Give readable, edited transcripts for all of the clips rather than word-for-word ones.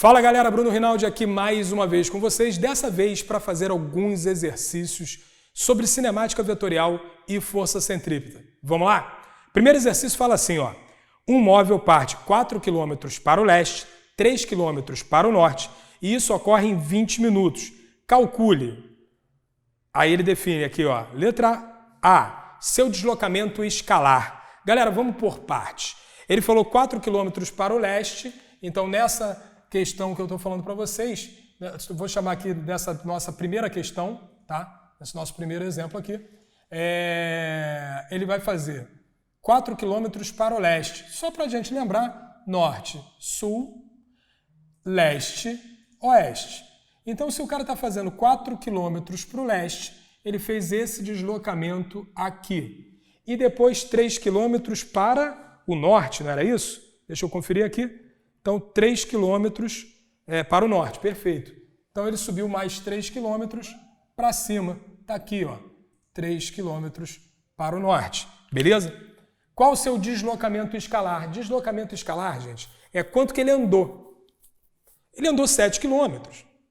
Fala galera, Bruno Rinaldi aqui mais uma vez com vocês, dessa vez para fazer alguns exercícios sobre cinemática vetorial e força centrípeta. Vamos lá? Primeiro exercício fala assim, ó. Um móvel parte 4 km para o leste, 3 km para o norte e isso ocorre em 20 minutos. Calcule. Aí ele define aqui, ó, letra A, seu deslocamento escalar. Galera, vamos por partes. Ele falou 4 km para o leste, então nessa questão que eu estou falando para vocês, eu vou chamar aqui dessa nossa primeira questão, tá? Esse nosso primeiro exemplo aqui, ele vai fazer 4 km para o leste, só para a gente lembrar, norte, sul, leste, oeste. Então, se o cara está fazendo 4 km para o leste, ele fez esse deslocamento aqui. E depois 3 km para o norte, não era isso? Deixa eu conferir aqui. Então, 3 km para o norte, perfeito. Então, ele subiu mais 3 km para cima. Está aqui, ó, 3 km para o norte, beleza? Qual o seu deslocamento escalar? Deslocamento escalar, gente, é quanto que ele andou. Ele andou 7 km,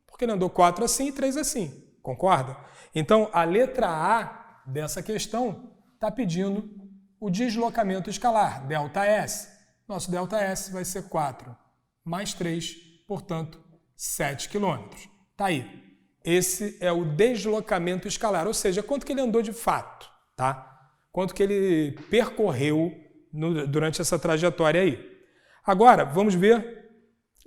porque ele andou 4 assim e 3 assim, concorda? Então, a letra A dessa questão está pedindo o deslocamento escalar, ΔS. Nosso ΔS vai ser 4 mais 3, portanto, 7 km. Tá aí. Esse é o deslocamento escalar, ou seja, quanto que ele andou de fato, tá? Quanto que ele percorreu durante essa trajetória aí. Agora, vamos ver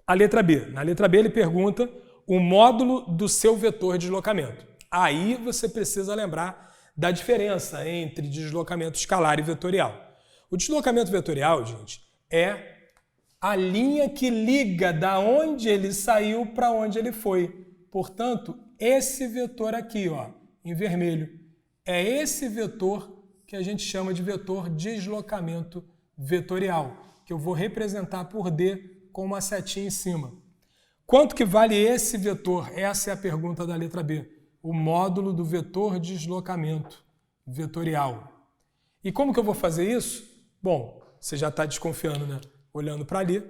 a letra B. Na letra B ele pergunta o módulo do seu vetor de deslocamento. Aí você precisa lembrar da diferença entre deslocamento escalar e vetorial. O deslocamento vetorial, gente, é a linha que liga da onde ele saiu para onde ele foi. Portanto, esse vetor aqui, ó, em vermelho, é esse vetor que a gente chama de vetor deslocamento vetorial, que eu vou representar por D com uma setinha em cima. Quanto que vale esse vetor? Essa é a pergunta da letra B. O módulo do vetor deslocamento vetorial. E como que eu vou fazer isso? Bom, você já está desconfiando, né? Olhando para ali,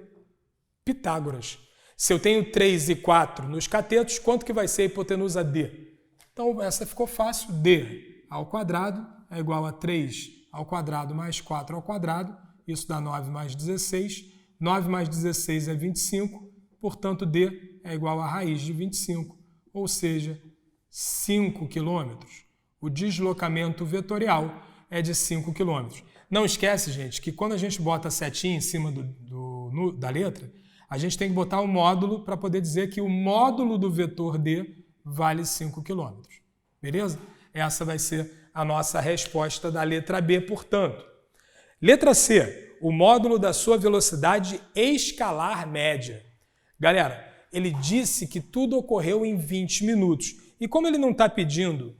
Pitágoras. Se eu tenho 3 e 4 nos catetos, quanto que vai ser a hipotenusa D? Então, essa ficou fácil. D ao quadrado é igual a 3 ao quadrado mais 4 ao quadrado. Isso dá 9 mais 16. 9 mais 16 é 25. Portanto, D é igual a raiz de 25, ou seja, 5 km. O deslocamento vetorial é de 5 km. Não esquece, gente, que quando a gente bota a setinha em cima da letra, a gente tem que botar o módulo para poder dizer que o módulo do vetor D vale 5 km. Beleza? Essa vai ser a nossa resposta da letra B, portanto. Letra C, o módulo da sua velocidade escalar média. Galera, ele disse que tudo ocorreu em 20 minutos. E como ele não está pedindo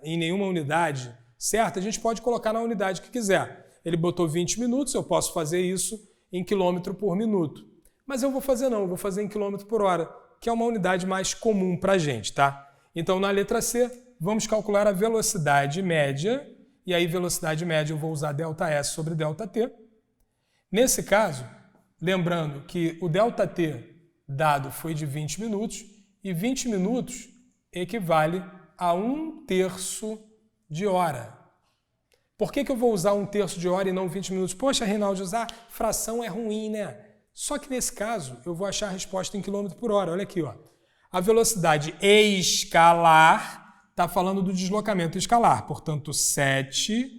em nenhuma unidade, certo? A gente pode colocar na unidade que quiser. Ele botou 20 minutos, eu posso fazer isso em quilômetro por minuto. Mas eu vou fazer não, eu vou fazer em quilômetro por hora, que é uma unidade mais comum para a gente, tá? Então, na letra C, vamos calcular a velocidade média, e aí velocidade média eu vou usar ΔS sobre ΔT. Nesse caso, lembrando que o ΔT dado foi de 20 minutos, e 20 minutos equivale a 1/3 de hora. Por que eu vou usar 1/3 de hora e não 20 minutos? Poxa, Rinaldi, usar fração é ruim, né? Só que nesse caso, eu vou achar a resposta em quilômetro por hora. Olha aqui, ó. A velocidade escalar está falando do deslocamento escalar. Portanto, 7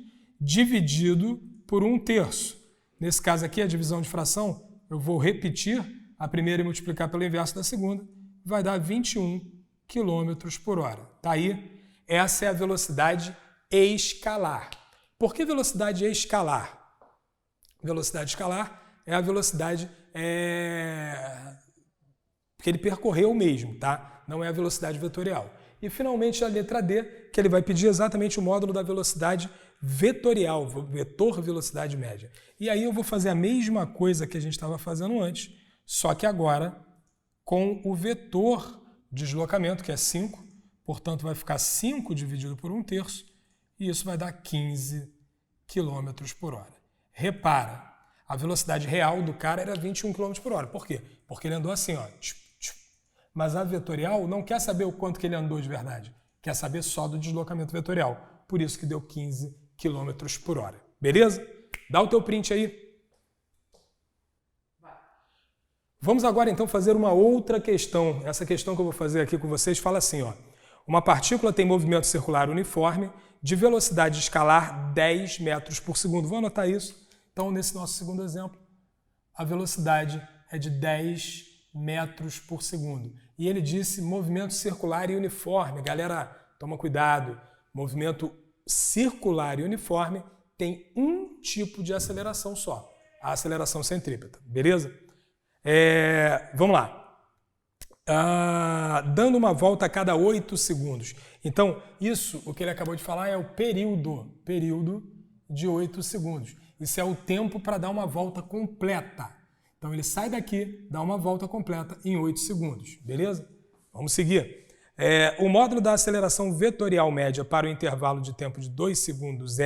dividido por 1/3. Nesse caso aqui, a divisão de fração, eu vou repetir a primeira e multiplicar pelo inverso da segunda. Vai dar 21 km por hora. Tá aí? Essa é a velocidade escalar. Por que velocidade escalar? Velocidade escalar é a velocidade que ele percorreu mesmo, tá? Não é a velocidade vetorial. E finalmente a letra D, que ele vai pedir exatamente o módulo da velocidade vetorial, vetor velocidade média. E aí eu vou fazer a mesma coisa que a gente estava fazendo antes, só que agora com o vetor deslocamento, que é 5, portanto vai ficar 5 dividido por 1/3, e isso vai dar 15 km por hora. Repara, A velocidade real do cara era 21 km por hora. Por quê? Porque ele andou assim, ó. Mas a vetorial não quer saber o quanto que ele andou de verdade. Quer saber só do deslocamento vetorial. Por isso que deu 15 km por hora. Beleza? Dá o teu print aí. Vamos agora então fazer uma outra questão. Essa questão que eu vou fazer aqui com vocês fala assim, ó. Uma partícula tem movimento circular uniforme de velocidade escalar 10 metros por segundo. Vou anotar isso. Então, nesse nosso segundo exemplo, a velocidade é de 10 metros por segundo. E ele disse movimento circular e uniforme. Galera, toma cuidado. Movimento circular e uniforme tem um tipo de aceleração só. A aceleração centrípeta. Beleza? Vamos lá. Dando uma volta a cada 8 segundos. Então, isso, o que ele acabou de falar, é o período de 8 segundos. Isso é o tempo para dar uma volta completa. Então, ele sai daqui, dá uma volta completa em 8 segundos. Beleza? Vamos seguir. O módulo da aceleração vetorial média para o intervalo de tempo de 2 segundos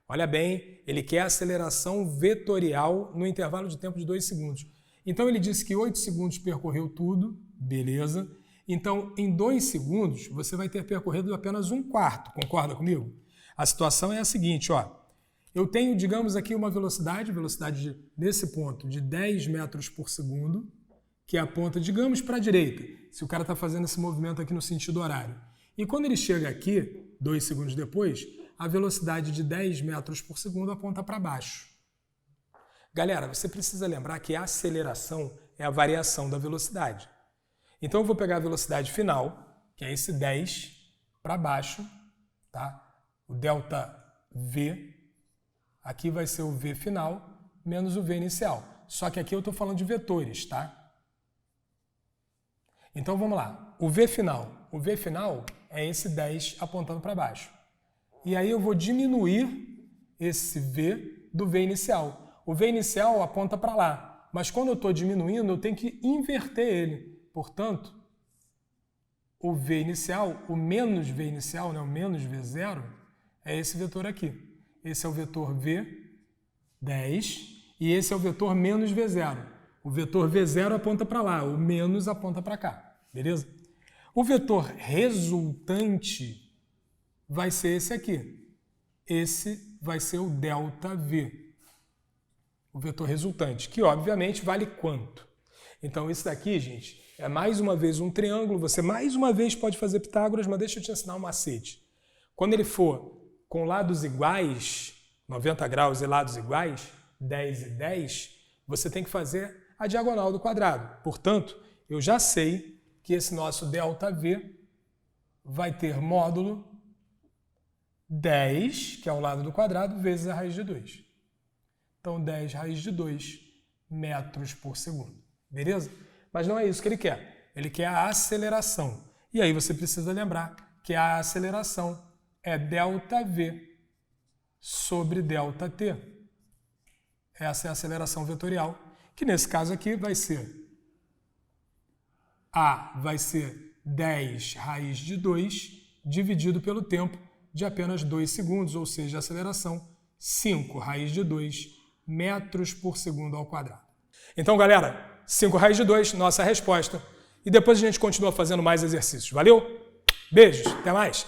olha bem, ele quer a aceleração vetorial no intervalo de tempo de 2 segundos. Então, ele disse que 8 segundos percorreu tudo, beleza. Então, em 2 segundos, você vai ter percorrido apenas 1/4, concorda comigo? A situação é a seguinte, ó. Eu tenho, digamos aqui, uma velocidade nesse ponto de 10 metros por segundo, que aponta, digamos, para a direita, se o cara está fazendo esse movimento aqui no sentido horário. E quando ele chega aqui, 2 segundos depois, a velocidade de 10 metros por segundo aponta para baixo. Galera, você precisa lembrar que a aceleração é a variação da velocidade. Então eu vou pegar a velocidade final, que é esse 10, para baixo, tá? O ΔV, aqui vai ser o V final, menos o V inicial. Só que aqui eu estou falando de vetores, tá? Então vamos lá. O V final é esse 10 apontando para baixo. E aí eu vou diminuir esse V do V inicial. O V inicial aponta para lá, mas quando eu estou diminuindo, eu tenho que inverter ele. Portanto, o V inicial, o menos V inicial, né, o menos V0, é esse vetor aqui. Esse é o vetor V10 e esse é o vetor menos V0. O vetor V0 aponta para lá, o menos aponta para cá. Beleza? O vetor resultante vai ser esse aqui. Esse vai ser o ΔV. O vetor resultante, que obviamente vale quanto? Então isso daqui, gente, é mais uma vez um triângulo, você mais uma vez pode fazer Pitágoras, mas deixa eu te ensinar um macete. Quando ele for com lados iguais, 90 graus e lados iguais, 10 e 10, você tem que fazer a diagonal do quadrado. Portanto, eu já sei que esse nosso ΔV vai ter módulo 10, que é o lado do quadrado, vezes a raiz de 2. Então, 10 raiz de 2 metros por segundo. Beleza? Mas não é isso que ele quer. Ele quer a aceleração. E aí você precisa lembrar que a aceleração é ΔV sobre ΔT. Essa é a aceleração vetorial, que nesse caso aqui vai ser vai ser 10 raiz de 2 dividido pelo tempo de apenas 2 segundos, ou seja, a aceleração 5 raiz de 2 metros por segundo ao quadrado. Então, galera, 5 raiz de 2, nossa resposta. E depois a gente continua fazendo mais exercícios. Valeu? Beijos, até mais!